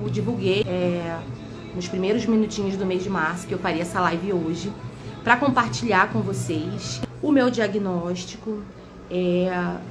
eu divulguei nos primeiros minutinhos do mês de março que eu faria essa live hoje para compartilhar com vocês o meu diagnóstico,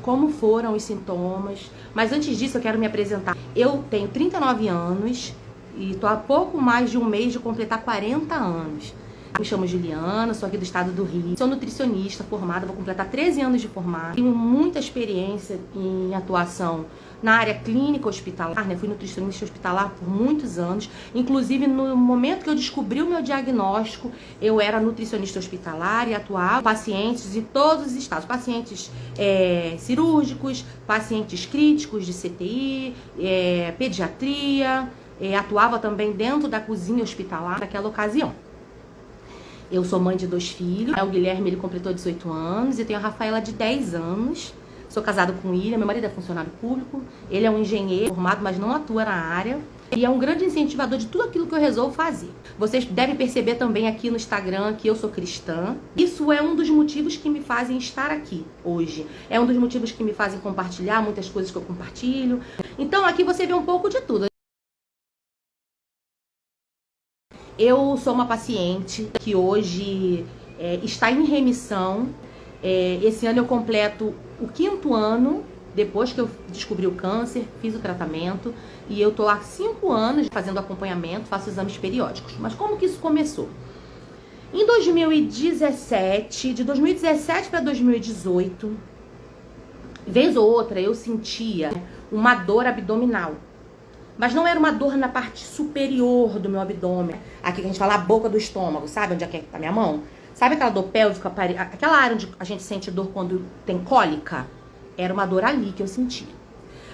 como foram os sintomas. Mas antes disso eu quero me apresentar. Eu tenho 39 anos e tô há pouco mais de um mês de completar 40 anos. Me chamo Juliana, sou aqui do estado do Rio, sou nutricionista formada, vou completar 13 anos de formada. Tenho muita experiência em atuação na área clínica hospitalar, né? Fui nutricionista hospitalar por muitos anos. Inclusive, no momento que eu descobri o meu diagnóstico, eu era nutricionista hospitalar e atuava com pacientes de todos os estados. Pacientes cirúrgicos, pacientes críticos de CTI, pediatria, atuava também dentro da cozinha hospitalar naquela ocasião. Eu sou mãe de 2 filhos, o Guilherme ele completou 18 anos e tenho a Rafaela de 10 anos. Sou casado com o William, meu marido é funcionário público, ele é um engenheiro formado, mas não atua na área. E é um grande incentivador de tudo aquilo que eu resolvo fazer. Vocês devem perceber também aqui no Instagram que eu sou cristã. Isso é um dos motivos que me fazem estar aqui hoje. É um dos motivos que me fazem compartilhar muitas coisas que eu compartilho. Então aqui você vê um pouco de tudo. Eu sou uma paciente que hoje está em remissão. Esse ano eu completo o 5º ano, depois que eu descobri o câncer, fiz o tratamento. E eu tô há 5 anos fazendo acompanhamento, faço exames periódicos. Mas como que isso começou? Em 2017, de 2017 para 2018, vez ou outra eu sentia uma dor abdominal. Mas não era uma dor na parte superior do meu abdômen. Aqui que a gente fala a boca do estômago, sabe onde é que tá a minha mão? Sabe aquela dor pélvica, aquela área onde a gente sente dor quando tem cólica? Era uma dor ali que eu sentia.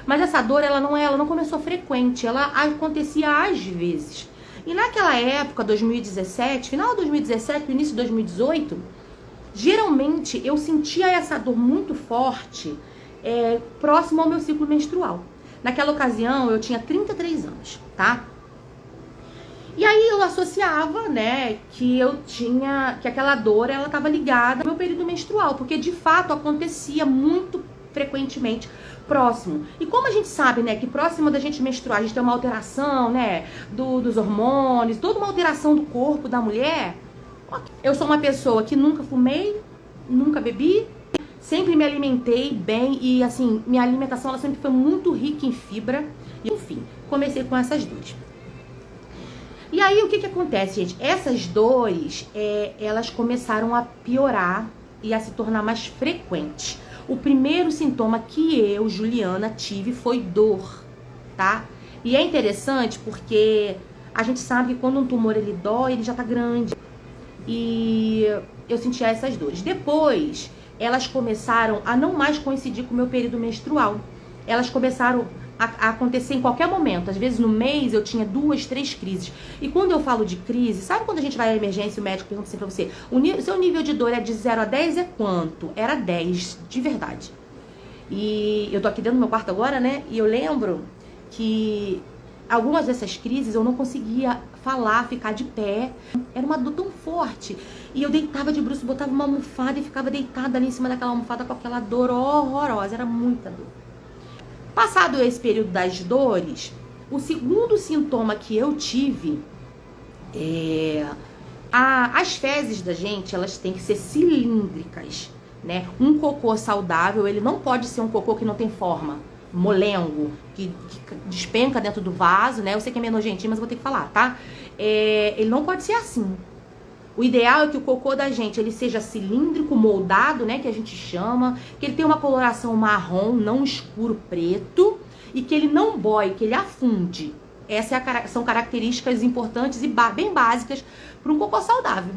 Mas essa dor, ela não começou frequente, ela acontecia às vezes. E naquela época, 2017, final de 2017, início de 2018, geralmente eu sentia essa dor muito forte próximo ao meu ciclo menstrual. Naquela ocasião, eu tinha 33 anos, tá? E aí eu associava, né, que aquela dor, ela estava ligada ao meu período menstrual, porque de fato acontecia muito frequentemente próximo. E como a gente sabe, né, que próximo da gente menstruar, a gente tem uma alteração, né, dos hormônios, toda uma alteração do corpo da mulher. Eu sou uma pessoa que nunca fumei, nunca bebi, sempre me alimentei bem e, assim, minha alimentação ela sempre foi muito rica em fibra. E, enfim, comecei com essas dores. E aí, o que acontece, gente? Essas dores, elas começaram a piorar e a se tornar mais frequentes. O primeiro sintoma que eu, Juliana, tive foi dor, tá? E é interessante porque a gente sabe que quando um tumor ele dói, ele já tá grande. E eu sentia essas dores. Depois, elas começaram a não mais coincidir com o meu período menstrual. Elas começaram a acontecer em qualquer momento. Às vezes no mês eu tinha 2, 3 crises. E quando eu falo de crise, sabe quando a gente vai à emergência e o médico pergunta assim pra você, seu nível de dor é de 0 a 10 é quanto? Era 10, de verdade. E eu tô aqui dentro do meu quarto agora, né? E eu lembro que algumas dessas crises eu não conseguia falar, ficar de pé. Era uma dor tão forte. E eu deitava de bruço, botava uma almofada e ficava deitada ali em cima daquela almofada com aquela dor horrorosa. Era muita dor. Passado esse período das dores, o segundo sintoma que eu tive as fezes da gente, elas têm que ser cilíndricas, né? Um cocô saudável, ele não pode ser um cocô que não tem forma, molengo, que despenca dentro do vaso, né? Eu sei que é meio nojentinho, mas eu vou ter que falar, tá? Ele não pode ser assim. O ideal é que o cocô da gente, ele seja cilíndrico, moldado, né, que a gente chama, que ele tenha uma coloração marrom, não escuro preto, e que ele não boie, que ele afunde. Essas são características importantes e bem básicas para um cocô saudável.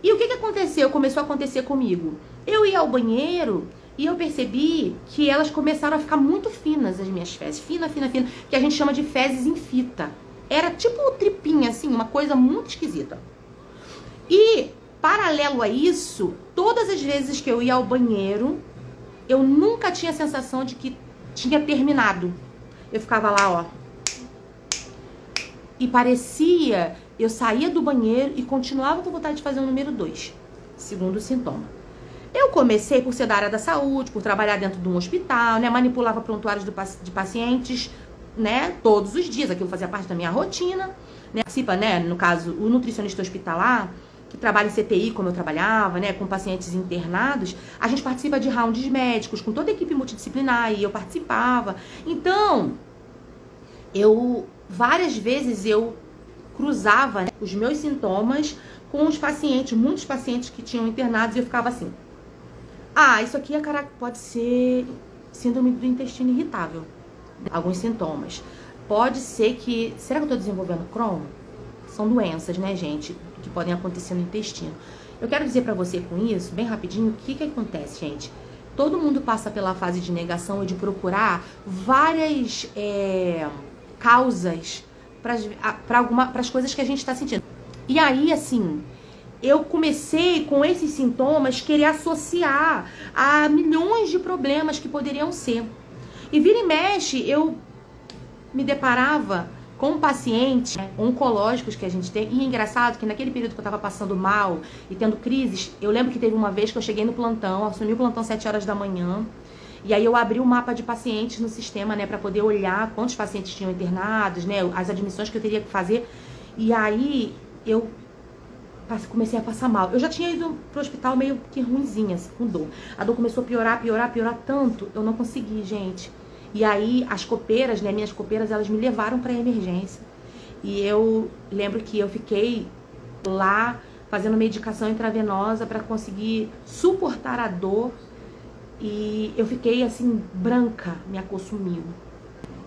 E o que aconteceu? Começou a acontecer comigo. Eu ia ao banheiro e eu percebi que elas começaram a ficar muito finas, as minhas fezes. Fina, que a gente chama de fezes em fita. Era tipo tripinha, assim, uma coisa muito esquisita. E, paralelo a isso, todas as vezes que eu ia ao banheiro, eu nunca tinha a sensação de que tinha terminado. Eu ficava lá, ó. E parecia, eu saía do banheiro e continuava com vontade de fazer o número 2, segundo sintoma. Eu comecei por ser da área da saúde, por trabalhar dentro de um hospital, né? Manipulava prontuários de pacientes né, todos os dias, aquilo fazia parte da minha rotina, né, participa, né, no caso, o nutricionista hospitalar, que trabalha em CTI, como eu trabalhava, né, com pacientes internados, a gente participa de rounds médicos, com toda a equipe multidisciplinar, e eu participava. Então, várias vezes eu cruzava, né, os meus sintomas com os pacientes, muitos pacientes que tinham internados, e eu ficava assim, isso aqui pode ser síndrome do intestino irritável, alguns sintomas. Pode ser que, será que eu tô desenvolvendo Crohn? São doenças, né, gente, que podem acontecer no intestino. Eu quero dizer pra você com isso, bem rapidinho, o que acontece, gente? Todo mundo passa pela fase de negação e de procurar várias causas para as coisas que a gente está sentindo. E aí, assim, eu comecei com esses sintomas querer associar a milhões de problemas que poderiam ser. E vira e mexe, eu me deparava com pacientes, né, oncológicos que a gente tem. E é engraçado que naquele período que eu tava passando mal e tendo crises, eu lembro que teve uma vez que eu cheguei no plantão, assumi o plantão 7 horas da manhã, e aí eu abri o mapa de pacientes no sistema, né, pra poder olhar quantos pacientes tinham internados, né, as admissões que eu teria que fazer. E aí eu comecei a passar mal. Eu já tinha ido pro hospital meio que ruinzinha, assim, com dor. A dor começou a piorar tanto, eu não consegui, gente. E aí as copeiras, né, minhas copeiras, elas me levaram pra emergência. E eu lembro que eu fiquei lá fazendo medicação intravenosa pra conseguir suportar a dor. E eu fiquei assim, branca, me consumiu.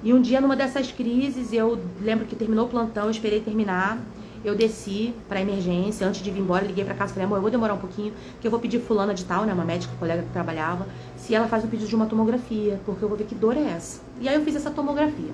E um dia, numa dessas crises, eu lembro que terminou o plantão, eu esperei terminar. Eu desci pra emergência, antes de vir embora, liguei pra casa e falei, amor, eu vou demorar um pouquinho, que eu vou pedir fulana de tal, né, uma médica, colega que trabalhava, se ela faz um pedido de uma tomografia, porque eu vou ver que dor é essa. E aí eu fiz essa tomografia.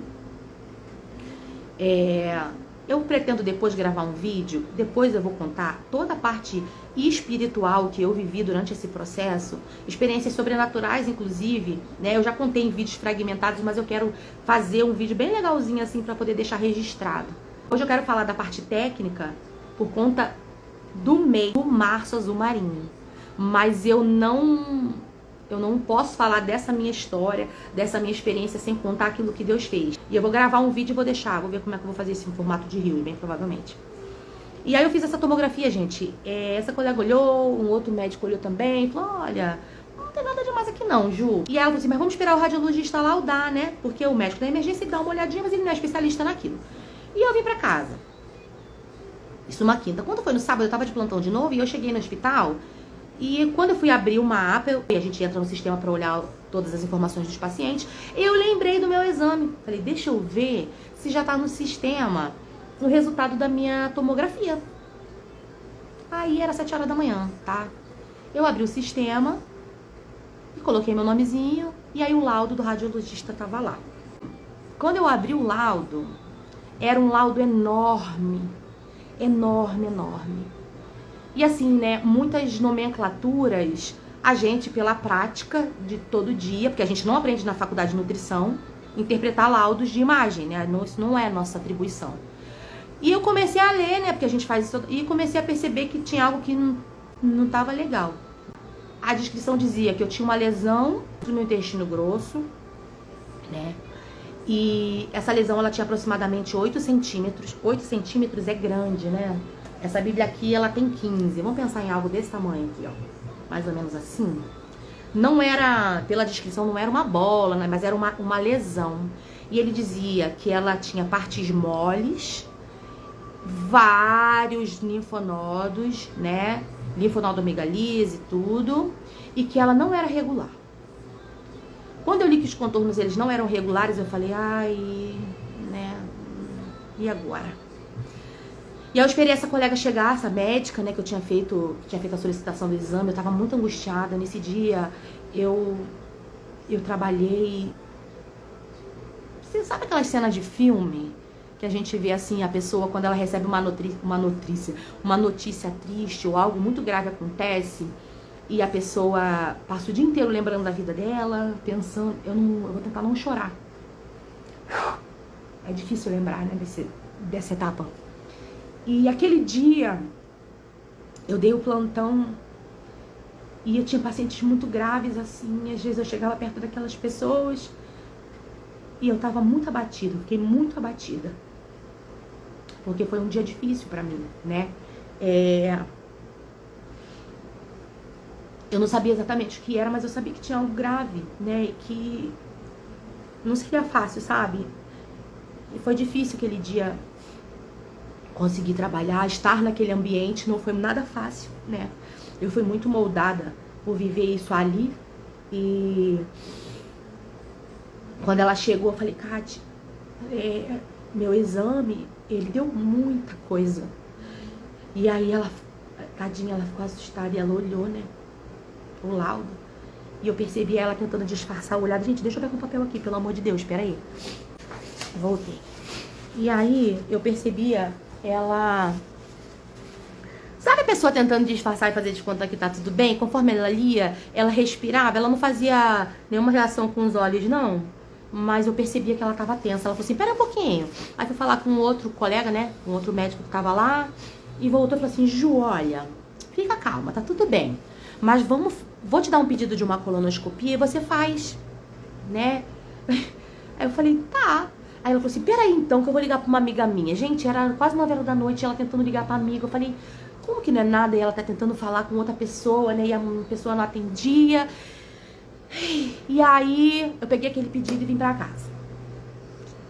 Eu pretendo depois gravar um vídeo, depois eu vou contar toda a parte espiritual que eu vivi durante esse processo, experiências sobrenaturais, inclusive, né, eu já contei em vídeos fragmentados, mas eu quero fazer um vídeo bem legalzinho assim pra poder deixar registrado. Hoje eu quero falar da parte técnica por conta do meio do Março Azul Marinho. Mas eu não posso falar dessa minha história, dessa minha experiência sem contar aquilo que Deus fez. E eu vou gravar um vídeo e vou deixar, vou ver como é que eu vou fazer isso em formato de reel, bem provavelmente. E aí eu fiz essa tomografia, gente. Essa colega olhou, um outro médico olhou também, falou, olha, não tem nada demais aqui não, Ju. E aí eu falei assim, mas vamos esperar o radiologista laudar, né? Porque o médico da emergência dá uma olhadinha, mas ele não é especialista naquilo. E eu vim pra casa. Isso numa quinta. Quando foi no sábado, eu tava de plantão de novo e eu cheguei no hospital. E quando eu fui abrir o mapa, a gente entra no sistema pra olhar todas as informações dos pacientes, eu lembrei do meu exame. Falei, deixa eu ver se já tá no sistema o resultado da minha tomografia. Aí era 7 horas da manhã, tá? Eu abri o sistema e coloquei meu nomezinho e aí o laudo do radiologista tava lá. Quando eu abri o laudo, era um laudo enorme, enorme, enorme. E assim, né, muitas nomenclaturas, a gente, pela prática de todo dia, porque a gente não aprende na faculdade de nutrição, interpretar laudos de imagem, né, isso não é nossa atribuição. E eu comecei a ler, né, porque a gente faz isso, e comecei a perceber que tinha algo que não estava legal. A descrição dizia que eu tinha uma lesão no meu intestino grosso, né, e essa lesão, ela tinha aproximadamente 8 centímetros. 8 centímetros é grande, né? Essa bíblia aqui, ela tem 15. Vamos pensar em algo desse tamanho aqui, ó. Mais ou menos assim. Não era, pela descrição, não era uma bola, né? Mas era uma lesão. E ele dizia que ela tinha partes moles, vários linfonodos, né? Linfonodomegalise e tudo. E que ela não era regular. Quando eu li que os contornos eles não eram regulares, eu falei, ai, né, e agora? E aí eu esperei essa colega chegar, essa médica, né, que tinha feito a solicitação do exame, eu tava muito angustiada. Nesse dia, eu trabalhei... Você sabe aquelas cenas de filme que a gente vê assim, a pessoa quando ela recebe uma notícia triste ou algo muito grave acontece... E a pessoa passa o dia inteiro lembrando da vida dela, pensando, eu vou tentar não chorar. É difícil lembrar, né, dessa etapa. E aquele dia, eu dei o plantão e eu tinha pacientes muito graves, assim, às vezes eu chegava perto daquelas pessoas E eu tava muito abatida, fiquei muito abatida. Porque foi um dia difícil pra mim, né? Eu não sabia exatamente o que era, mas eu sabia que tinha algo grave, né? E que não seria fácil, sabe? E foi difícil aquele dia conseguir trabalhar, estar naquele ambiente, não foi nada fácil, né? Eu fui muito moldada por viver isso ali. E quando ela chegou, eu falei, Kátia, meu exame, ele deu muita coisa. E aí ela, tadinha, ela ficou assustada e ela olhou, né, o laudo. E eu percebi ela tentando disfarçar o olhar. Gente, deixa eu pegar um papel aqui, pelo amor de Deus, peraí. Voltei. E aí eu percebia ela... Sabe a pessoa tentando disfarçar e fazer de conta que tá tudo bem? Conforme ela lia, ela respirava, ela não fazia nenhuma reação com os olhos, não. Mas eu percebia que ela tava tensa. Ela falou assim, pera um pouquinho. Aí fui falar com outro colega, né, um outro médico que tava lá. E voltou e falou assim, Ju, olha, fica calma, tá tudo bem. Mas vou te dar um pedido de uma colonoscopia e você faz, né? Aí eu falei, tá. Aí ela falou assim, peraí então que eu vou ligar pra uma amiga minha. Gente, era quase 9 horas da noite, ela tentando ligar pra amiga. Eu falei, como que não é nada? E ela tá tentando falar com outra pessoa, né? E a pessoa não atendia. E aí eu peguei aquele pedido e vim pra casa.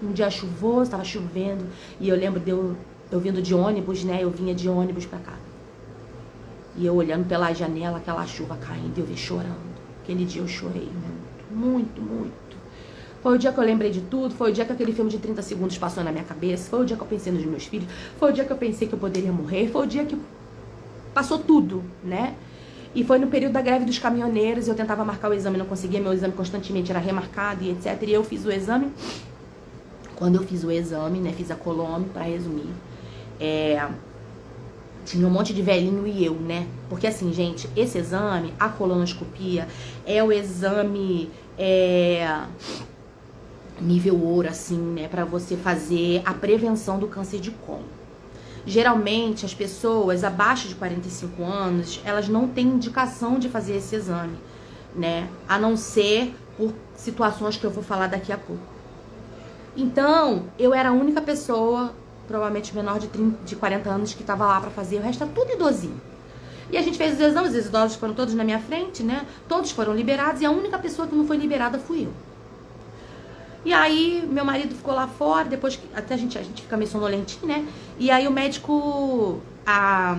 Um dia chuvoso, tava chovendo. E eu lembro de eu vindo de ônibus, né? Eu vinha de ônibus pra cá. E eu olhando pela janela, aquela chuva caindo, e eu vi chorando. Aquele dia eu chorei muito, muito, muito. Foi o dia que eu lembrei de tudo, foi o dia que aquele filme de 30 segundos passou na minha cabeça, foi o dia que eu pensei nos meus filhos, foi o dia que eu pensei que eu poderia morrer, foi o dia que passou tudo, né? E foi no período da greve dos caminhoneiros, eu tentava marcar o exame, não conseguia, meu exame constantemente era remarcado e etc. E eu fiz o exame. Quando eu fiz o exame, né, fiz a colônia, pra resumir, tinha um monte de velhinho e eu, né? Porque assim, gente, esse exame, a colonoscopia, é o exame nível ouro, assim, né? Pra você fazer a prevenção do câncer de colo. Geralmente, as pessoas abaixo de 45 anos, elas não têm indicação de fazer esse exame, né? A não ser por situações que eu vou falar daqui a pouco. Então, eu era a única pessoa, provavelmente menor de 40 anos, que tava lá pra fazer. O resto era tudo idosinho. E a gente fez os exames, os idosos foram todos na minha frente, né? Todos foram liberados e a única pessoa que não foi liberada fui eu. E aí, meu marido ficou lá fora, depois que até a gente fica meio sonolentinho, né? E aí o médico, a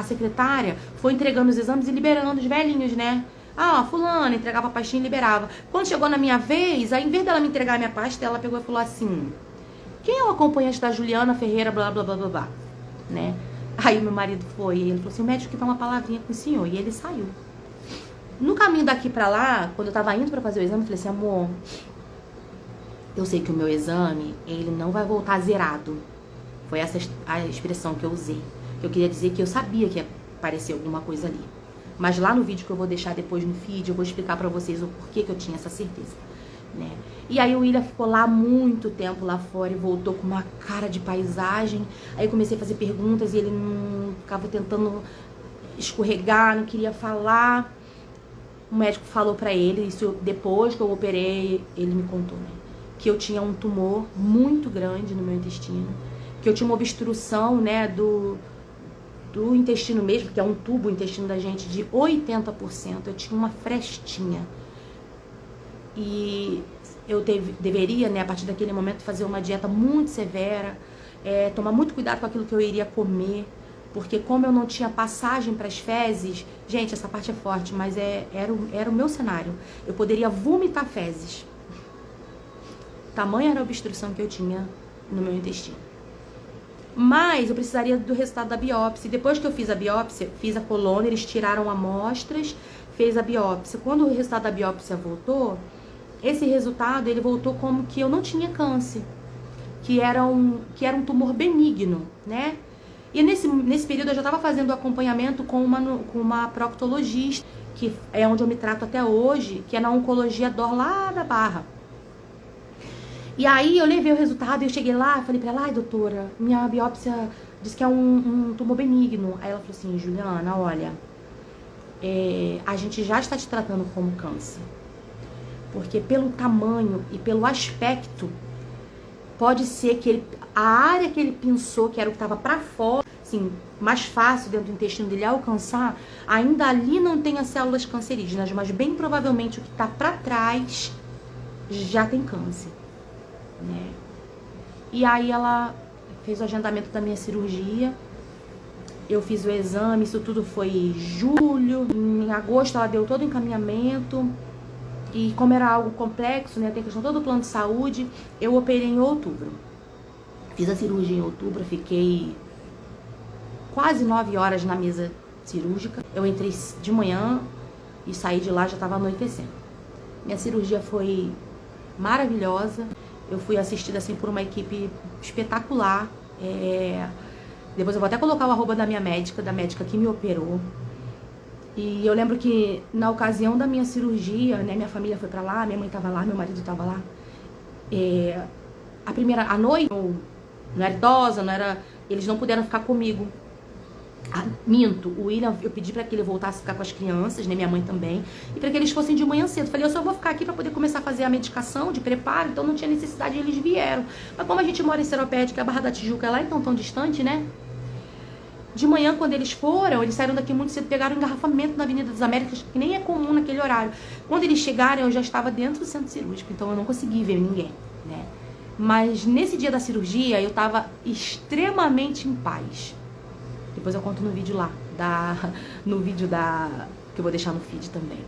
secretária, foi entregando os exames e liberando os velhinhos, né? Ah, fulano, entregava a pastinha e liberava. Quando chegou na minha vez, aí em vez dela me entregar a minha pasta, ela pegou e falou assim, quem é o acompanhante da Juliana Ferreira, blá, blá, blá, blá, blá, né? Aí meu marido foi, e ele falou assim, o médico que dá uma palavrinha com o senhor, e ele saiu. No caminho daqui pra lá, quando eu tava indo pra fazer o exame, eu falei assim, amor, eu sei que o meu exame, ele não vai voltar zerado. Foi essa a expressão que eu usei. Eu queria dizer que eu sabia que ia aparecer alguma coisa ali. Mas lá no vídeo que eu vou deixar depois no feed, eu vou explicar pra vocês o porquê que eu tinha essa certeza, né? E aí o William ficou lá muito tempo lá fora e voltou com uma cara de paisagem. Aí eu comecei a fazer perguntas e ele não ficava tentando escorregar, não queria falar. O médico falou pra ele, isso depois que eu operei, ele me contou, né? Que eu tinha um tumor muito grande no meu intestino, que eu tinha uma obstrução, né, do intestino mesmo, que é um tubo, o intestino da gente, de 80%. Eu tinha uma frestinha. E eu deveria, né, a partir daquele momento, fazer uma dieta muito severa, tomar muito cuidado com aquilo que eu iria comer, porque como eu não tinha passagem para as fezes, gente, essa parte é forte, mas era o meu cenário. Eu poderia vomitar fezes. Tamanha era a obstrução que eu tinha no meu intestino. Mas eu precisaria do resultado da biópsia. Depois que eu fiz a biópsia, fiz a colônia, eles tiraram amostras, fez a biópsia. Quando o resultado da biópsia voltou, esse resultado, ele voltou como que eu não tinha câncer, que era um tumor benigno, né? E nesse período eu já estava fazendo acompanhamento com uma proctologista, que é onde eu me trato até hoje, que é na Oncologia DOR lá da Barra. E aí eu levei o resultado e eu cheguei lá, falei pra ela, ai doutora, minha biópsia disse que é um tumor benigno. Aí ela falou assim, Juliana, olha, a gente já está te tratando como câncer. porque pelo tamanho e pelo aspecto, pode ser que a área que ele pensou, que era o que estava para fora, assim, mais fácil dentro do intestino dele alcançar, ainda ali não tem as células cancerígenas, mas bem provavelmente o que está para trás já tem câncer, né? E aí ela fez o agendamento da minha cirurgia, eu fiz o exame, isso tudo foi em julho, em agosto ela deu todo o encaminhamento, e como era algo complexo, né, tem questão todo o plano de saúde, eu operei em outubro. Fiz a cirurgia em outubro, fiquei quase 9 horas na mesa cirúrgica. Eu entrei de manhã e saí de lá, já estava anoitecendo. Minha cirurgia foi maravilhosa. Eu fui assistida assim por uma equipe espetacular. Depois eu vou até colocar o arroba da médica que me operou. E eu lembro que na ocasião da minha cirurgia, né, minha família foi pra lá, minha mãe tava lá, meu marido tava lá. A noite, não era idosa, eles não puderam ficar comigo. Minto, o William, eu pedi pra que ele voltasse a ficar com as crianças, né, minha mãe também, e pra que eles fossem de manhã cedo. Falei, eu só vou ficar aqui pra poder começar a fazer a medicação de preparo, então não tinha necessidade, eles vieram. Mas como a gente mora em Seropédica, a Barra da Tijuca é lá, então tão distante, né? De manhã, quando eles foram, eles saíram daqui muito cedo, pegaram um engarrafamento na Avenida das Américas, que nem é comum naquele horário. Quando eles chegaram, eu já estava dentro do centro cirúrgico, então eu não consegui ver ninguém, né? Mas nesse dia da cirurgia, eu estava extremamente em paz. Depois eu conto no vídeo lá, que eu vou deixar no feed também.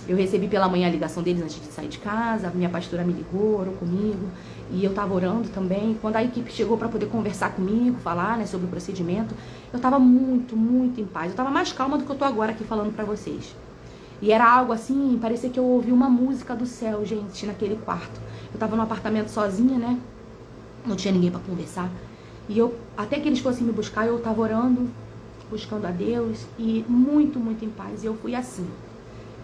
Eu recebi pela manhã a ligação deles antes de sair de casa, a minha pastora me ligou, orou comigo, e eu tava orando também. Quando a equipe chegou para poder conversar comigo, falar, né, sobre o procedimento, eu tava muito, muito em paz. Eu tava mais calma do que eu tô agora aqui falando pra vocês. E era algo assim, parecia que eu ouvi uma música do céu, gente, naquele quarto. Eu tava num apartamento sozinha, né, não tinha ninguém pra conversar. E até que eles fossem me buscar, eu tava orando, buscando a Deus, e muito, muito em paz. E eu fui assim,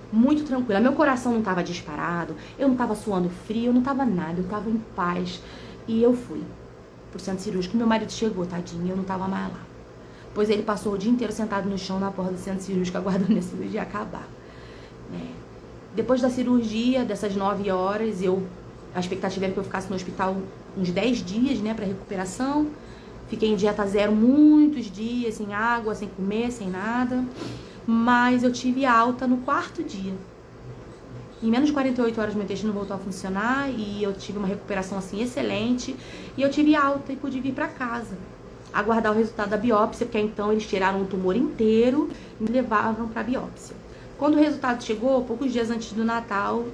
muito tranquila. Meu coração não tava disparado, eu não tava suando frio, eu não tava nada, eu tava em paz. E eu fui pro centro cirúrgico. Meu marido chegou, tadinho, eu não tava mais lá. Pois ele passou o dia inteiro sentado no chão na porta do centro cirúrgico, aguardando a cirurgia acabar. Depois da cirurgia, dessas 9 horas, a expectativa era que eu ficasse no hospital uns 10 dias, né, pra recuperação. Fiquei em dieta zero muitos dias, sem água, sem comer, sem nada. Mas eu tive alta no 4º dia. Em menos de 48 horas meu intestino voltou a funcionar e eu tive uma recuperação assim excelente. E eu tive alta e pude vir pra casa, aguardar o resultado da biópsia, porque então eles tiraram o tumor inteiro e me levavam pra biópsia. Quando o resultado chegou, poucos dias antes do Natal,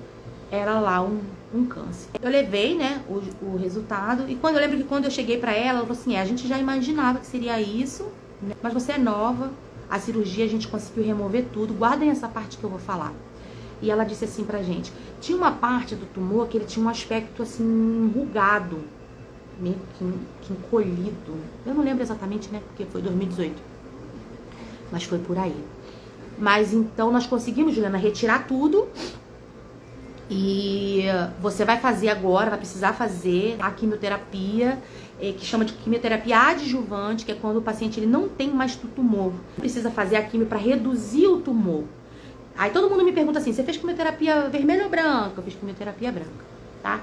era lá um câncer. Eu levei, né, o resultado, e eu lembro que quando eu cheguei pra ela falou assim, a gente já imaginava que seria isso, né, mas você é nova, a cirurgia a gente conseguiu remover tudo, guardem essa parte que eu vou falar. E ela disse assim pra gente, tinha uma parte do tumor que ele tinha um aspecto assim, enrugado, meio que encolhido. Eu não lembro exatamente, né, porque foi 2018, mas foi por aí. Mas então nós conseguimos, Juliana, retirar tudo. E você vai fazer agora, vai precisar fazer a quimioterapia, que chama de quimioterapia adjuvante, que é quando o paciente ele não tem mais tumor. Precisa fazer a quimio para reduzir o tumor. Aí todo mundo me pergunta assim, você fez quimioterapia vermelha ou branca? Eu fiz quimioterapia branca, tá?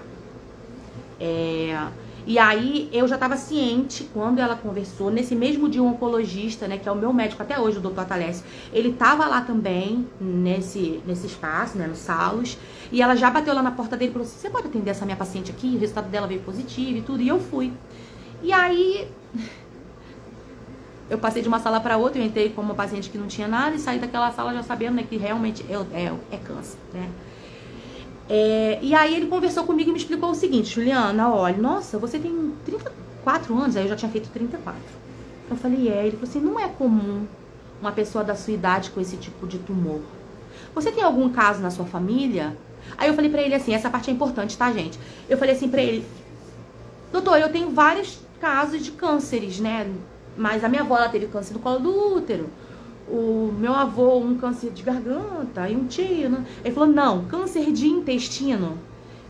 E aí eu já tava ciente, quando ela conversou, nesse mesmo dia um oncologista, né, que é o meu médico até hoje, o doutor Atalésio, ele tava lá também, nesse espaço, né, no Salos, e ela já bateu lá na porta dele e falou assim, você pode atender essa minha paciente aqui? O resultado dela veio positivo e tudo, e eu fui. E aí, eu passei de uma sala para outra, eu entrei como uma paciente que não tinha nada e saí daquela sala já sabendo, né, que realmente é câncer, né. E aí ele conversou comigo e me explicou o seguinte, Juliana, olha, nossa, você tem 34 anos, aí eu já tinha feito 34. Eu falei, ele falou assim, não é comum uma pessoa da sua idade com esse tipo de tumor. Você tem algum caso na sua família? Aí eu falei pra ele assim, essa parte é importante, tá, gente? Eu falei assim pra ele, doutor, eu tenho vários casos de cânceres, né? Mas a minha avó, ela teve câncer do colo do útero. O meu avô, um câncer de garganta, e um tio, né? Ele falou, não, câncer de intestino.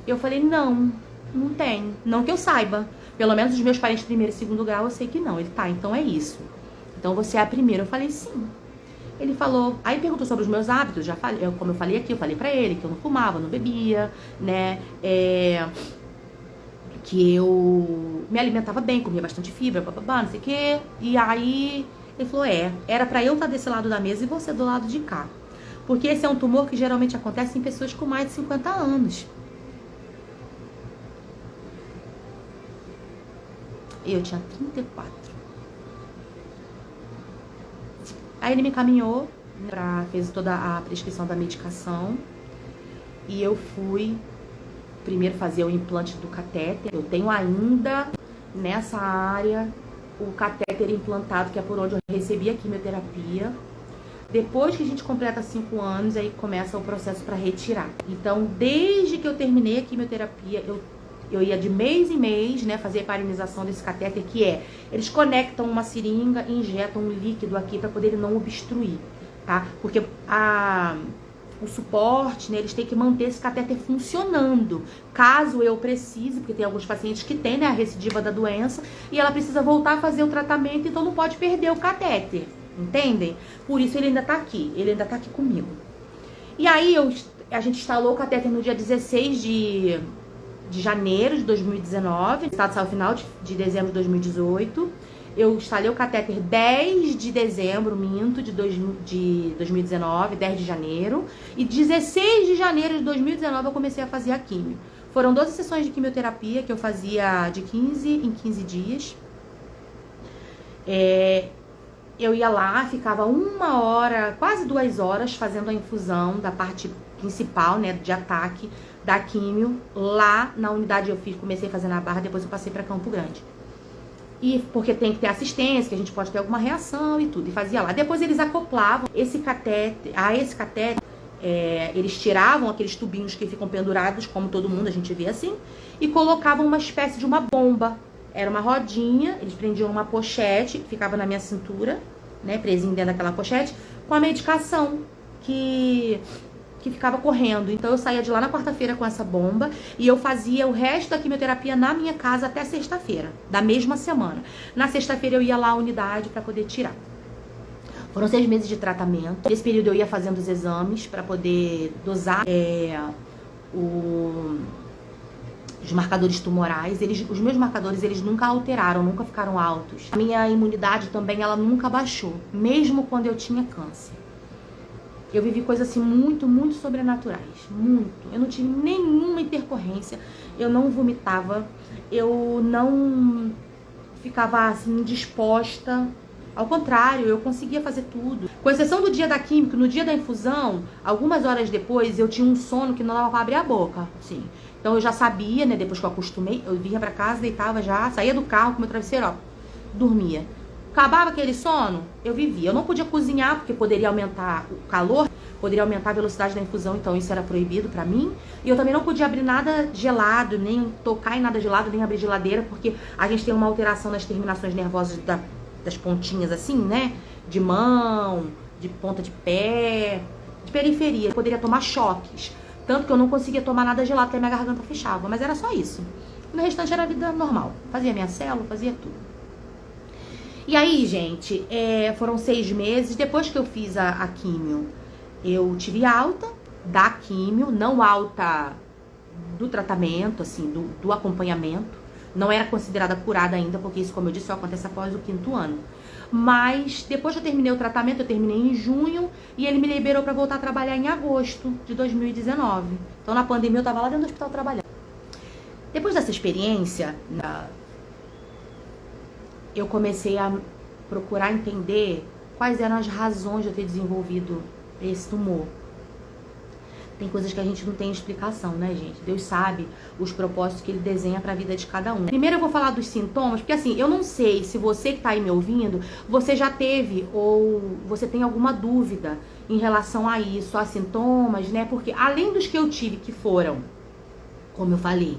Eu falei, não tem. Não que eu saiba. Pelo menos os meus parentes de 1º e 2º grau, eu sei que não. Ele, tá, então é isso. Então você é a primeira. Eu falei, sim. Ele falou, aí perguntou sobre os meus hábitos, já falei, como eu falei aqui, eu falei pra ele que eu não fumava, não bebia, né, que eu me alimentava bem, comia bastante fibra, bababá, não sei o quê. E aí ele falou, era pra eu estar desse lado da mesa e você do lado de cá. Porque esse é um tumor que geralmente acontece em pessoas com mais de 50 anos. Eu tinha 34. Aí ele me encaminhou, fez toda a prescrição da medicação. E eu fui primeiro fazer o implante do catéter. Eu tenho ainda nessa área o catéter implantado, que é por onde eu recebi a quimioterapia. Depois que a gente completa 5 anos, aí começa o processo para retirar. Então, desde que eu terminei a quimioterapia, eu ia de mês em mês, né, fazer a parinização desse catéter, que eles conectam uma seringa e injetam um líquido aqui para poder ele não obstruir, tá? Porque o suporte, né, eles têm que manter esse catéter funcionando, caso eu precise, porque tem alguns pacientes que têm, né, a recidiva da doença, e ela precisa voltar a fazer o tratamento, então não pode perder o catéter, entendem? Por isso ele ainda tá aqui comigo. E aí a gente instalou o catéter no dia 16 de janeiro de 2019, estado de saúde final de dezembro de 2018. Eu instalei o catéter 10 de dezembro, de 2019, 10 de janeiro. E 16 de janeiro de 2019 eu comecei a fazer a quimio. Foram 12 sessões de quimioterapia que eu fazia de 15 em 15 dias. Eu ia lá, ficava 1 hora, quase 2 horas, fazendo a infusão da parte principal, né, de ataque da quimio. Lá na unidade comecei a fazer na Barra, depois eu passei para Campo Grande. E porque tem que ter assistência, que a gente pode ter alguma reação e tudo. E fazia lá. Depois eles acoplavam esse catéter, eles tiravam aqueles tubinhos que ficam pendurados, como todo mundo, a gente vê assim, e colocavam uma espécie de uma bomba. Era uma rodinha, eles prendiam uma pochete, que ficava na minha cintura, né, presinho dentro daquela pochete, com a medicação que ficava correndo. Então eu saía de lá na quarta-feira com essa bomba e eu fazia o resto da quimioterapia na minha casa até sexta-feira, da mesma semana. Na sexta-feira eu ia lá à unidade para poder tirar. Foram 6 meses de tratamento. Nesse período eu ia fazendo os exames para poder dosar os marcadores tumorais. Os meus marcadores, eles nunca alteraram, nunca ficaram altos. A minha imunidade também, ela nunca baixou, mesmo quando eu tinha câncer. Eu vivi coisas assim muito, muito sobrenaturais, muito. Eu não tive nenhuma intercorrência, eu não vomitava, eu não ficava assim indisposta. Ao contrário, eu conseguia fazer tudo. Com exceção do dia da química, no dia da infusão, algumas horas depois, eu tinha um sono que não dava pra abrir a boca, assim. Então eu já sabia, né, depois que eu acostumei, eu vinha pra casa, deitava já, saía do carro com meu travesseiro, ó, dormia. Acabava aquele sono, eu vivia. Eu não podia cozinhar, porque poderia aumentar o calor, poderia aumentar a velocidade da infusão, então isso era proibido pra mim. E eu também não podia abrir nada gelado, nem tocar em nada gelado, nem abrir geladeira, porque a gente tem uma alteração nas terminações nervosas das pontinhas assim, né? De mão, de ponta de pé, de periferia. Eu poderia tomar choques. Tanto que eu não conseguia tomar nada gelado, porque a minha garganta fechava. Mas era só isso. No restante era vida normal. Fazia minha célula, fazia tudo. E aí, gente, foram 6 meses. Depois que eu fiz a químio, eu tive alta da químio, não alta do tratamento, assim, do acompanhamento. Não era considerada curada ainda, porque isso, como eu disse, só acontece após o 5º ano. Mas depois que eu terminei o tratamento, eu terminei em junho, e ele me liberou pra voltar a trabalhar em agosto de 2019. Então, na pandemia, eu tava lá dentro do hospital trabalhando. Depois dessa experiência, eu comecei a procurar entender quais eram as razões de eu ter desenvolvido esse tumor. Tem coisas que a gente não tem explicação, né, gente? Deus sabe os propósitos que Ele desenha para a vida de cada um. Primeiro eu vou falar dos sintomas, porque assim, eu não sei se você que tá aí me ouvindo, você já teve ou você tem alguma dúvida em relação a isso, a sintomas, né? Porque além dos que eu tive, que foram, como eu falei,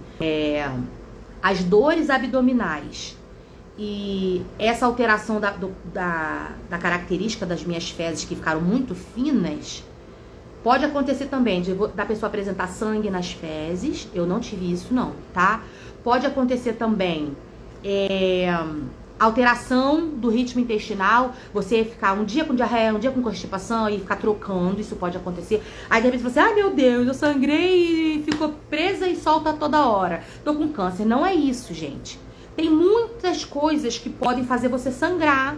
as dores abdominais, e essa alteração da característica das minhas fezes, que ficaram muito finas, pode acontecer também da pessoa apresentar sangue nas fezes. Eu não tive isso não, tá? Pode acontecer também alteração do ritmo intestinal, você ficar um dia com diarreia, um dia com constipação e ficar trocando, isso pode acontecer. Aí de repente você, ai meu Deus, eu sangrei e ficou presa e solta toda hora. Tô com câncer. Não é isso, gente. Tem muitas coisas que podem fazer você sangrar,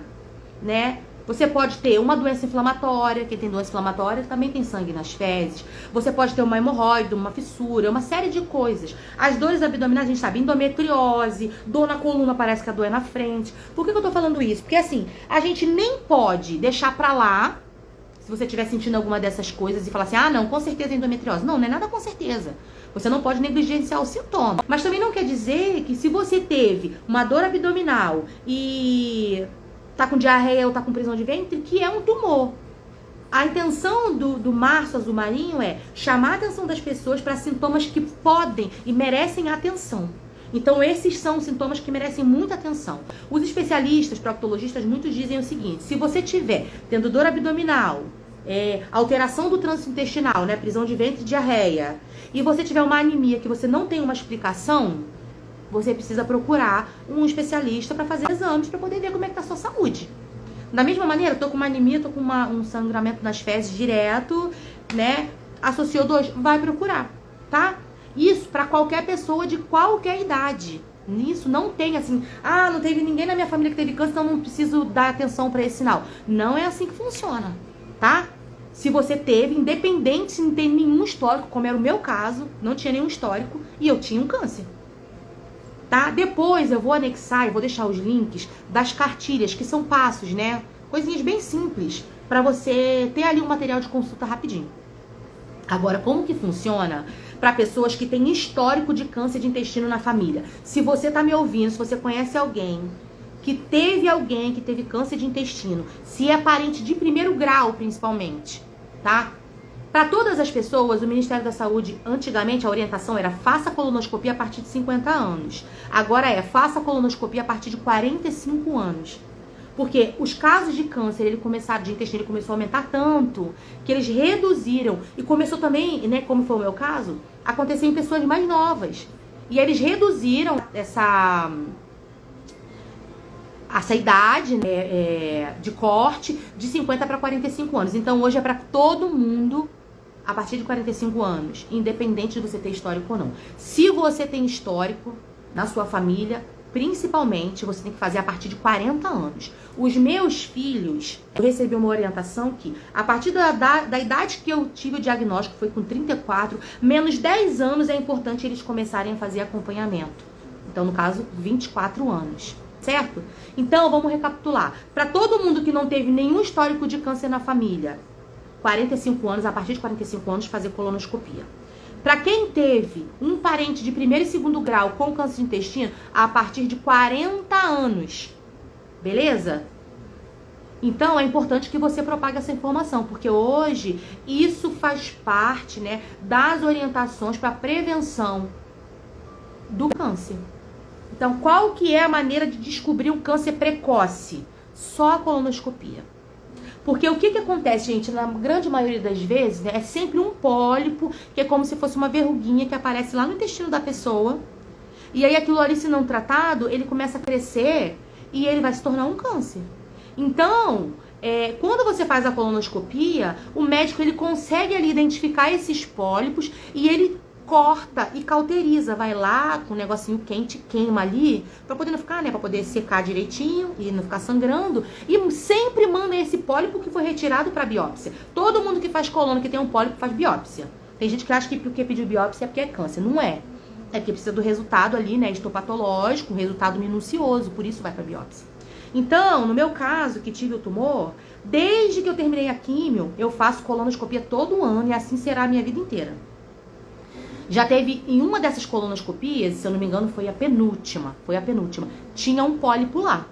né? Você pode ter uma doença inflamatória, quem tem doença inflamatória também tem sangue nas fezes. Você pode ter uma hemorroida, uma fissura, uma série de coisas. As dores abdominais, a gente sabe, endometriose, dor na coluna, parece que a dor é na frente. Por que eu tô falando isso? Porque assim, a gente nem pode deixar pra lá, se você estiver sentindo alguma dessas coisas e falar assim, ah não, com certeza é endometriose. Não, não é nada com certeza. Você não pode negligenciar o sintoma. Mas também não quer dizer que se você teve uma dor abdominal e tá com diarreia ou tá com prisão de ventre, que é um tumor. A intenção do Março Azul Marinho é chamar a atenção das pessoas para sintomas que podem e merecem atenção. Então esses são sintomas que merecem muita atenção. Os especialistas, proctologistas, muitos dizem o seguinte, se você tiver tendo dor abdominal, alteração do trânsito intestinal, né, prisão de ventre e diarreia, e você tiver uma anemia que você não tem uma explicação, você precisa procurar um especialista para fazer exames para poder ver como é que tá a sua saúde. Da mesma maneira, tô com uma anemia, tô com um sangramento nas fezes direto, né? Associou dois, vai procurar, tá? Isso para qualquer pessoa de qualquer idade. Nisso não tem assim, ah, não teve ninguém na minha família que teve câncer, então não preciso dar atenção para esse sinal. Não é assim que funciona, tá? Se você teve, independente se não tem nenhum histórico, como era o meu caso, não tinha nenhum histórico e eu tinha um câncer. Tá? Depois eu vou anexar e vou deixar os links das cartilhas, que são passos, né? Coisinhas bem simples, para você ter ali um material de consulta rapidinho. Agora, como que funciona para pessoas que têm histórico de câncer de intestino na família? Se você tá me ouvindo, se você conhece alguém que teve câncer de intestino, se é parente de primeiro grau, principalmente, tá? Para todas as pessoas, o Ministério da Saúde, antigamente, a orientação era faça colonoscopia a partir de 50 anos. Agora faça colonoscopia a partir de 45 anos. Porque os casos de câncer, de intestino, ele começou a aumentar tanto, que eles reduziram. E começou também, né, como foi o meu caso, a acontecer em pessoas mais novas. E eles reduziram essa idade, né, de corte de 50 para 45 anos. Então hoje é para todo mundo a partir de 45 anos, independente de você ter histórico ou não. Se você tem histórico na sua família, principalmente, você tem que fazer a partir de 40 anos. Os meus filhos, eu recebi uma orientação que, a partir da idade que eu tive o diagnóstico, foi com 34, menos 10 anos é importante eles começarem a fazer acompanhamento. Então, no caso, 24 anos. Certo? Então, vamos recapitular. Para todo mundo que não teve nenhum histórico de câncer na família, 45 anos, a partir de 45 anos, fazer colonoscopia. Para quem teve um parente de primeiro e segundo grau com câncer de intestino, a partir de 40 anos. Beleza? Então, é importante que você propague essa informação, porque hoje isso faz parte, né, das orientações para prevenção do câncer. Então, qual que é a maneira de descobrir um câncer precoce? Só a colonoscopia. Porque o que acontece, gente, na grande maioria das vezes, né, é sempre um pólipo, que é como se fosse uma verruguinha que aparece lá no intestino da pessoa. E aí aquilo ali, se não tratado, ele começa a crescer e ele vai se tornar um câncer. Então, quando você faz a colonoscopia, o médico ele consegue ali identificar esses pólipos e ele corta e cauteriza, vai lá com um negocinho quente, queima ali, pra poder não ficar, né, pra poder secar direitinho e não ficar sangrando, e sempre manda esse pólipo que foi retirado pra biópsia. Todo mundo que faz coluna que tem um pólipo faz biópsia. Tem gente que acha que porque pediu biópsia é porque é câncer, não é. É porque precisa do resultado ali, né, histopatológico, um resultado minucioso, por isso vai pra biópsia. Então, no meu caso, que tive o tumor, desde que eu terminei a químio, eu faço colonoscopia todo ano e assim será a minha vida inteira. Já teve, em uma dessas colonoscopias, se eu não me engano, foi a penúltima, tinha um pólipo lá,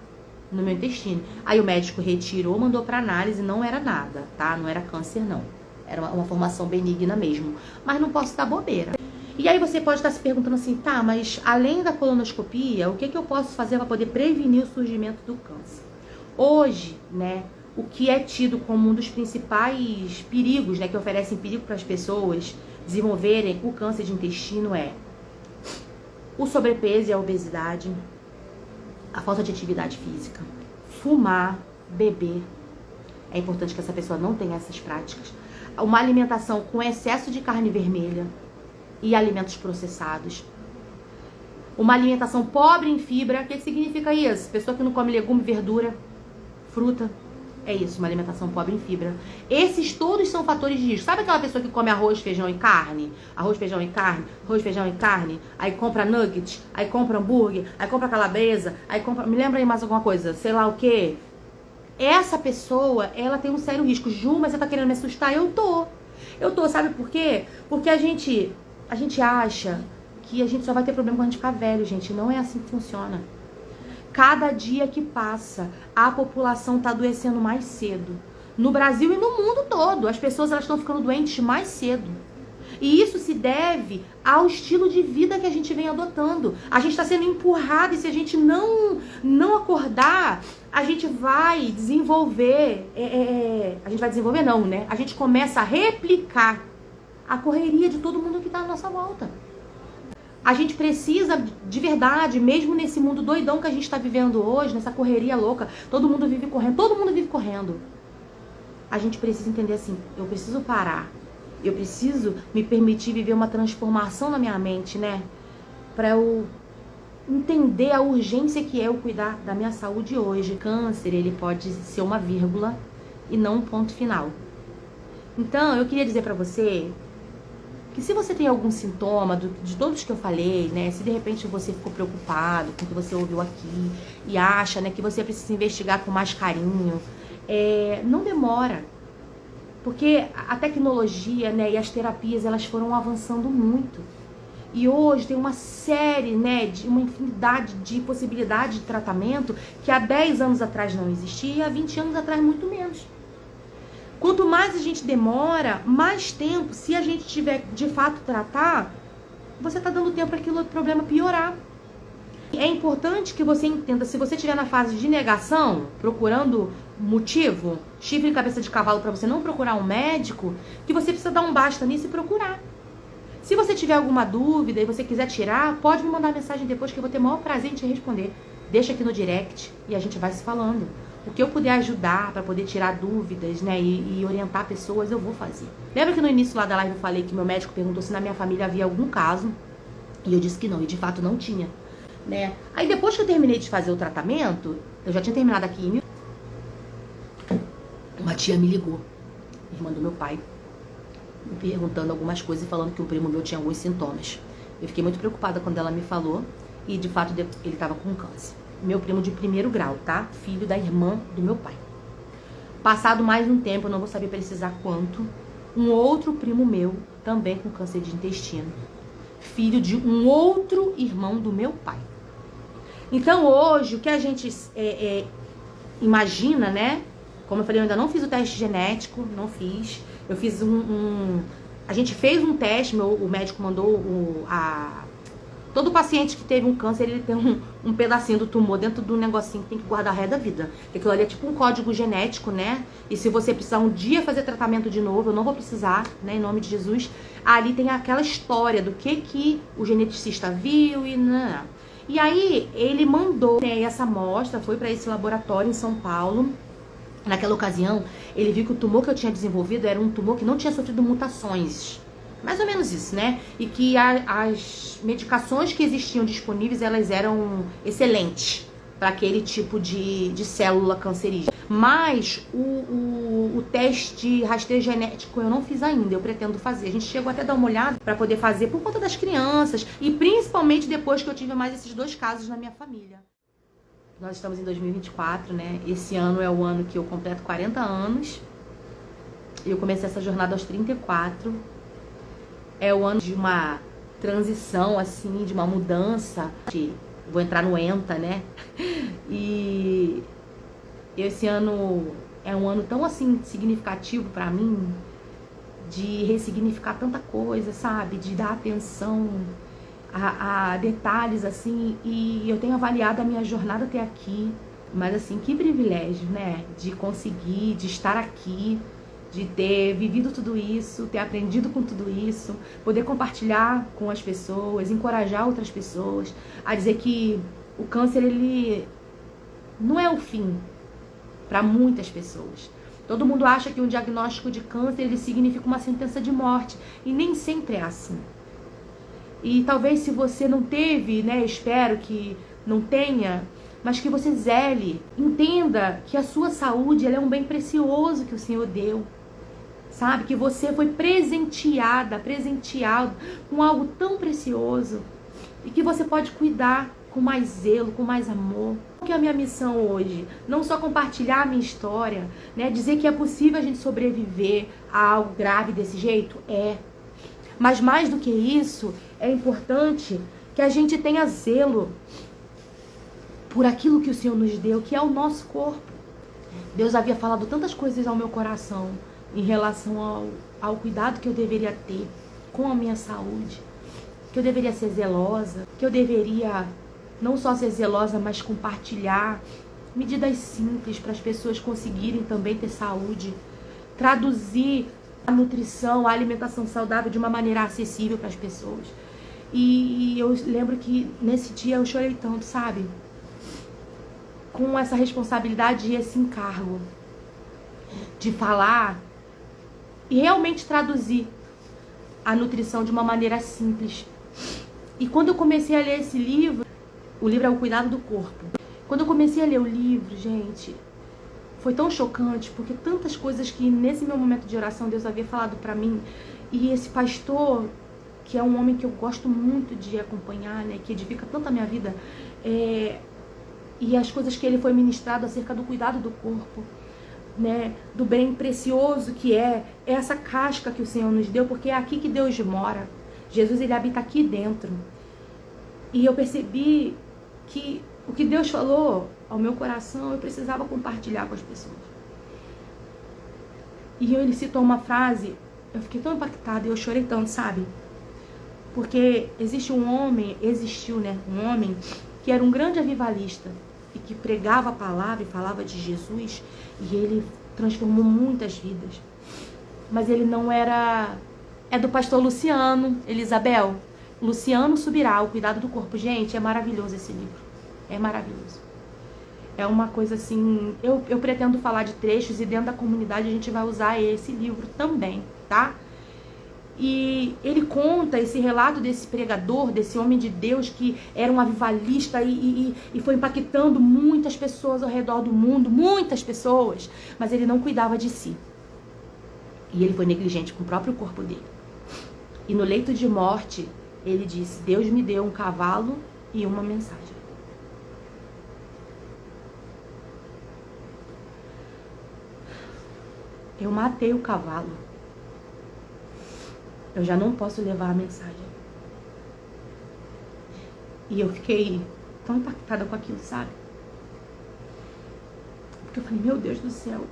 no meu intestino. Aí o médico retirou, mandou pra análise, não era nada, tá? Não era câncer, não. Era uma formação benigna mesmo. Mas não posso dar bobeira. E aí você pode estar se perguntando assim, tá, mas além da colonoscopia, o que eu posso fazer para poder prevenir o surgimento do câncer? Hoje, né, o que é tido como um dos principais perigos, né, que oferecem perigo para as pessoas desenvolverem o câncer de intestino é o sobrepeso e a obesidade, a falta de atividade física, fumar, beber. É importante que essa pessoa não tenha essas práticas. Uma alimentação com excesso de carne vermelha e alimentos processados. Uma alimentação pobre em fibra. O que significa isso? Pessoa que não come legume, verdura, fruta. É isso, uma alimentação pobre em fibra. Esses todos são fatores de risco. Sabe aquela pessoa que come arroz, feijão e carne? Arroz, feijão e carne, arroz, feijão e carne. Aí compra nuggets, aí compra hambúrguer, aí compra calabresa, aí compra... Me lembra aí mais alguma coisa? Sei lá o quê? Essa pessoa, ela tem um sério risco. Ju, mas você tá querendo me assustar? Eu tô, sabe por quê? Porque a gente acha que a gente só vai ter problema quando a gente ficar velho, gente. Não é assim que funciona. Cada dia que passa, a população tá adoecendo mais cedo. No Brasil e no mundo todo, as pessoas elas estão ficando doentes mais cedo. E isso se deve ao estilo de vida que a gente vem adotando. A gente está sendo empurrado e se a gente não acordar, a gente vai desenvolver... a gente vai desenvolver não, né? A gente começa a replicar a correria de todo mundo que está à nossa volta. A gente precisa, de verdade, mesmo nesse mundo doidão que a gente está vivendo hoje, nessa correria louca, todo mundo vive correndo. A gente precisa entender assim, eu preciso parar. Eu preciso me permitir viver uma transformação na minha mente, né? Pra eu entender a urgência que é eu cuidar da minha saúde hoje. Câncer, ele pode ser uma vírgula e não um ponto final. Então, eu queria dizer pra você que se você tem algum sintoma de todos que eu falei, né? Se de repente você ficou preocupado com o que você ouviu aqui e acha, né, que você precisa investigar com mais carinho, não demora. Porque a tecnologia, né, e as terapias, elas foram avançando muito. E hoje tem uma série, né, uma infinidade de possibilidades de tratamento que há 10 anos atrás não existia e há 20 anos atrás muito menos. Quanto mais a gente demora, mais tempo, se a gente tiver de fato tratar, você está dando tempo para aquele outro problema piorar. É importante que você entenda, se você estiver na fase de negação, procurando motivo, chifre e cabeça de cavalo para você não procurar um médico, que você precisa dar um basta nisso e procurar. Se você tiver alguma dúvida e você quiser tirar, pode me mandar mensagem depois que eu vou ter o maior prazer em te responder. Deixa aqui no direct e a gente vai se falando. O que eu puder ajudar para poder tirar dúvidas, né, e orientar pessoas, eu vou fazer. Lembra que no início lá da live eu falei que meu médico perguntou se na minha família havia algum caso? E eu disse que não, e de fato não tinha, né? Aí depois que eu terminei de fazer o tratamento, eu já tinha terminado a químio, uma tia me ligou, irmã do meu pai, me perguntando algumas coisas e falando que um primo meu tinha alguns sintomas. Eu fiquei muito preocupada quando ela me falou e de fato ele estava com câncer. Meu primo de 1º grau, tá? Filho da irmã do meu pai. Passado mais um tempo, eu não vou saber precisar quanto, um outro primo meu, também com câncer de intestino, filho de um outro irmão do meu pai. Então hoje, o que a gente imagina, né? Como eu falei, eu ainda não fiz o teste genético, não fiz. Eu fiz a gente fez um teste, o médico mandou todo paciente que teve um câncer, ele tem um pedacinho do tumor dentro do negocinho que tem que guardar o resto da vida. Aquilo ali é tipo um código genético, né? E se você precisar um dia fazer tratamento de novo, eu não vou precisar, né? Em nome de Jesus. Ali tem aquela história do que o geneticista viu e não. E aí ele mandou, né, essa amostra, foi para esse laboratório em São Paulo. Naquela ocasião, ele viu que o tumor que eu tinha desenvolvido era um tumor que não tinha sofrido mutações. Mais ou menos isso, né? E que as medicações que existiam disponíveis, elas eram excelentes para aquele tipo de célula cancerígena. Mas o teste rastreio genético eu não fiz ainda, eu pretendo fazer. A gente chegou até a dar uma olhada para poder fazer por conta das crianças e principalmente depois que eu tive mais esses 2 casos na minha família. Nós estamos em 2024, né? Esse ano é o ano que eu completo 40 anos. Eu comecei essa jornada aos 34. É o ano de uma transição, assim, de uma mudança. Vou entrar no ENTA, né? E esse ano é um ano tão, assim, significativo pra mim, de ressignificar tanta coisa, sabe? De dar atenção a detalhes, assim. E eu tenho avaliado a minha jornada até aqui. Mas, assim, que privilégio, né? De conseguir, de estar aqui, de ter vivido tudo isso, ter aprendido com tudo isso, poder compartilhar com as pessoas, encorajar outras pessoas a dizer que o câncer, ele não é o fim para muitas pessoas. Todo mundo acha que um diagnóstico de câncer ele significa uma sentença de morte, e nem sempre é assim. E talvez se você não teve, né, espero que não tenha, mas que você zele, entenda que a sua saúde ela é um bem precioso que o Senhor deu. Sabe? Que você foi presenteado com algo tão precioso e que você pode cuidar com mais zelo, com mais amor. Qual que é a minha missão hoje? Não só compartilhar a minha história, né? Dizer que é possível a gente sobreviver a algo grave desse jeito? É. Mas mais do que isso, é importante que a gente tenha zelo por aquilo que o Senhor nos deu, que é o nosso corpo. Deus havia falado tantas coisas ao meu coração em relação ao cuidado que eu deveria ter com a minha saúde, que eu deveria ser zelosa, que eu deveria não só ser zelosa, mas compartilhar medidas simples para as pessoas conseguirem também ter saúde, traduzir a nutrição, a alimentação saudável de uma maneira acessível para as pessoas. E eu lembro que nesse dia eu chorei tanto, sabe? Com essa responsabilidade e esse encargo de falar e realmente traduzir a nutrição de uma maneira simples. E quando eu comecei a ler esse livro, o livro é O Cuidado do Corpo. Quando eu comecei a ler o livro, gente, foi tão chocante, porque tantas coisas que nesse meu momento de oração Deus havia falado pra mim, e esse pastor, que é um homem que eu gosto muito de acompanhar, né, que edifica tanto a minha vida, e as coisas que ele foi ministrado acerca do cuidado do corpo, né, do bem precioso que é essa casca que o Senhor nos deu, porque é aqui que Deus mora. Jesus, ele habita aqui dentro. E eu percebi que o que Deus falou ao meu coração, eu precisava compartilhar com as pessoas. E ele citou uma frase, eu fiquei tão impactada e eu chorei tanto, sabe? Porque existiu, né, um homem que era um grande avivalista e que pregava a palavra e falava de Jesus, e ele transformou muitas vidas. Mas ele não era... É do pastor Luciano, Elisabel. Luciano Subirá, O Cuidado do Corpo. Gente, é maravilhoso esse livro. É maravilhoso. É uma coisa assim... Eu pretendo falar de trechos, e dentro da comunidade a gente vai usar esse livro também, tá? E ele conta esse relato desse pregador, desse homem de Deus que era um avivalista e foi impactando muitas pessoas ao redor do mundo, muitas pessoas, mas ele não cuidava de si. E ele foi negligente com o próprio corpo dele. E no leito de morte, ele disse: Deus me deu um cavalo e uma mensagem. Eu matei o cavalo. Eu já não posso levar a mensagem. E eu fiquei tão impactada com aquilo, sabe? Porque eu falei, meu Deus do céu,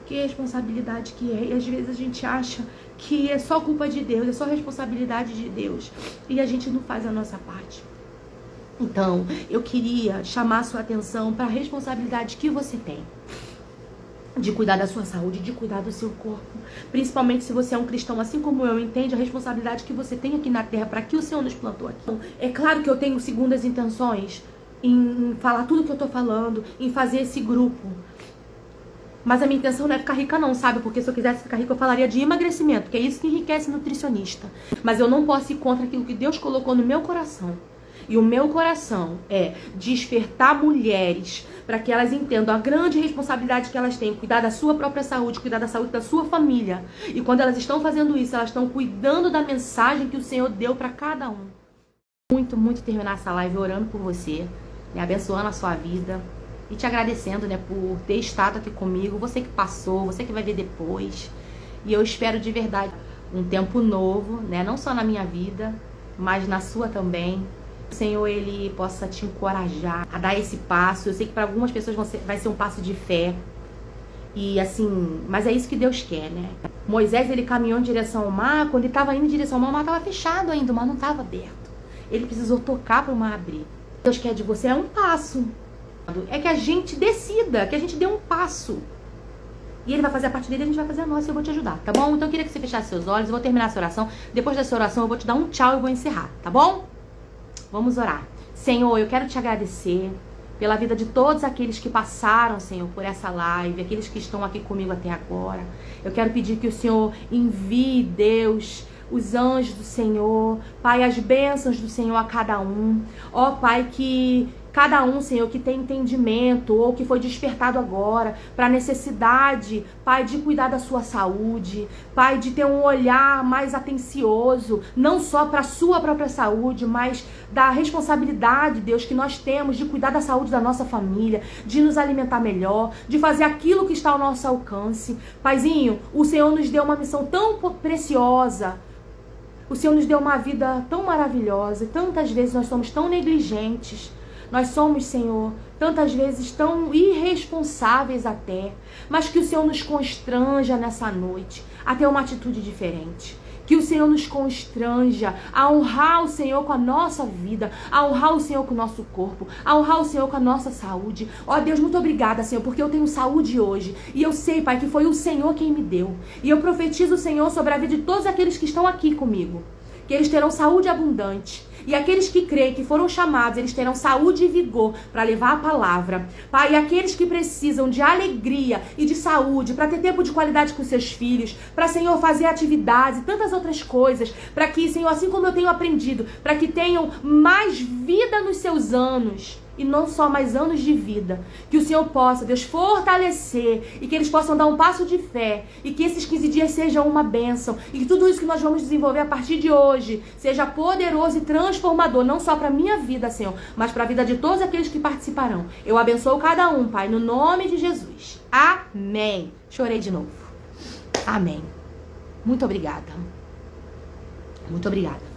que responsabilidade que é. E às vezes a gente acha que é só culpa de Deus, é só responsabilidade de Deus. E a gente não faz a nossa parte. Então, eu queria chamar a sua atenção para a responsabilidade que você tem de cuidar da sua saúde, de cuidar do seu corpo. Principalmente se você é um cristão, assim como eu, entende a responsabilidade que você tem aqui na terra, para que o Senhor nos plantou aqui. É claro que eu tenho segundas intenções em falar tudo que eu tô falando, em fazer esse grupo. Mas a minha intenção não é ficar rica não, sabe? Porque se eu quisesse ficar rica, eu falaria de emagrecimento, que é isso que enriquece nutricionista. Mas eu não posso ir contra aquilo que Deus colocou no meu coração. E o meu coração é despertar mulheres para que elas entendam a grande responsabilidade que elas têm, cuidar da sua própria saúde, cuidar da saúde da sua família. E quando elas estão fazendo isso, elas estão cuidando da mensagem que o Senhor deu para cada um. Muito terminar essa live orando por você, né, abençoando a sua vida e te agradecendo, né, por ter estado aqui comigo, você que passou, você que vai ver depois. E eu espero de verdade um tempo novo, né, não só na minha vida, mas na sua também. O Senhor, ele possa te encorajar a dar esse passo. Eu sei que para algumas pessoas vai ser um passo de fé. E assim, mas é isso que Deus quer, né? Moisés, ele caminhou em direção ao mar. Quando ele estava indo em direção ao mar, o mar estava fechado ainda, o mar não estava aberto. Ele precisou tocar para o mar abrir. Deus quer de você é um passo. É que a gente decida, que a gente dê um passo. E ele vai fazer a parte dele, a gente vai fazer a nossa e eu vou te ajudar, tá bom? Então eu queria que você fechasse seus olhos, eu vou terminar essa oração. Depois dessa oração eu vou te dar um tchau e vou encerrar, tá bom? Vamos orar. Senhor, eu quero te agradecer pela vida de todos aqueles que passaram, Senhor, por essa live, aqueles que estão aqui comigo até agora. Eu quero pedir que o Senhor envie, Deus, os anjos do Senhor, Pai, as bênçãos do Senhor a cada um. Ó, Pai, que cada um, Senhor, que tem entendimento ou que foi despertado agora para a necessidade, Pai, de cuidar da sua saúde, Pai, de ter um olhar mais atencioso, não só para a sua própria saúde, mas da responsabilidade, Deus, que nós temos de cuidar da saúde da nossa família, de nos alimentar melhor, de fazer aquilo que está ao nosso alcance. Paizinho, o Senhor nos deu uma missão tão preciosa, o Senhor nos deu uma vida tão maravilhosa, e tantas vezes nós somos tão negligentes. Nós somos, Senhor, tantas vezes tão irresponsáveis até, mas que o Senhor nos constranja nessa noite a ter uma atitude diferente. Que o Senhor nos constranja a honrar o Senhor com a nossa vida, a honrar o Senhor com o nosso corpo, a honrar o Senhor com a nossa saúde. Ó Deus, muito obrigada, Senhor, porque eu tenho saúde hoje. E eu sei, Pai, que foi o Senhor quem me deu. E eu profetizo, Senhor, sobre a vida de todos aqueles que estão aqui comigo, que eles terão saúde abundante. E aqueles que creem que foram chamados, eles terão saúde e vigor para levar a palavra. Pai, e aqueles que precisam de alegria e de saúde, para ter tempo de qualidade com seus filhos, para, Senhor, fazer atividades e tantas outras coisas, para que, Senhor, assim como eu tenho aprendido, para que tenham mais vida nos seus anos, e não só mais anos de vida, que o Senhor possa, Deus, fortalecer e que eles possam dar um passo de fé e que esses 15 dias sejam uma bênção e que tudo isso que nós vamos desenvolver a partir de hoje seja poderoso e transformador, não só para a minha vida, Senhor, mas para a vida de todos aqueles que participarão. Eu abençoo cada um, Pai, no nome de Jesus. Amém. Chorei de novo. Amém. Muito obrigada. Muito obrigada.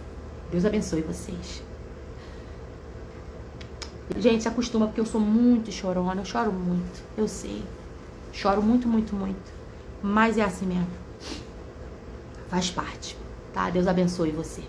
Deus abençoe vocês. Gente, se acostuma, porque eu sou muito chorona, eu choro muito, eu sei. Choro muito, muito, muito. Mas é assim mesmo. Faz parte, tá? Deus abençoe você.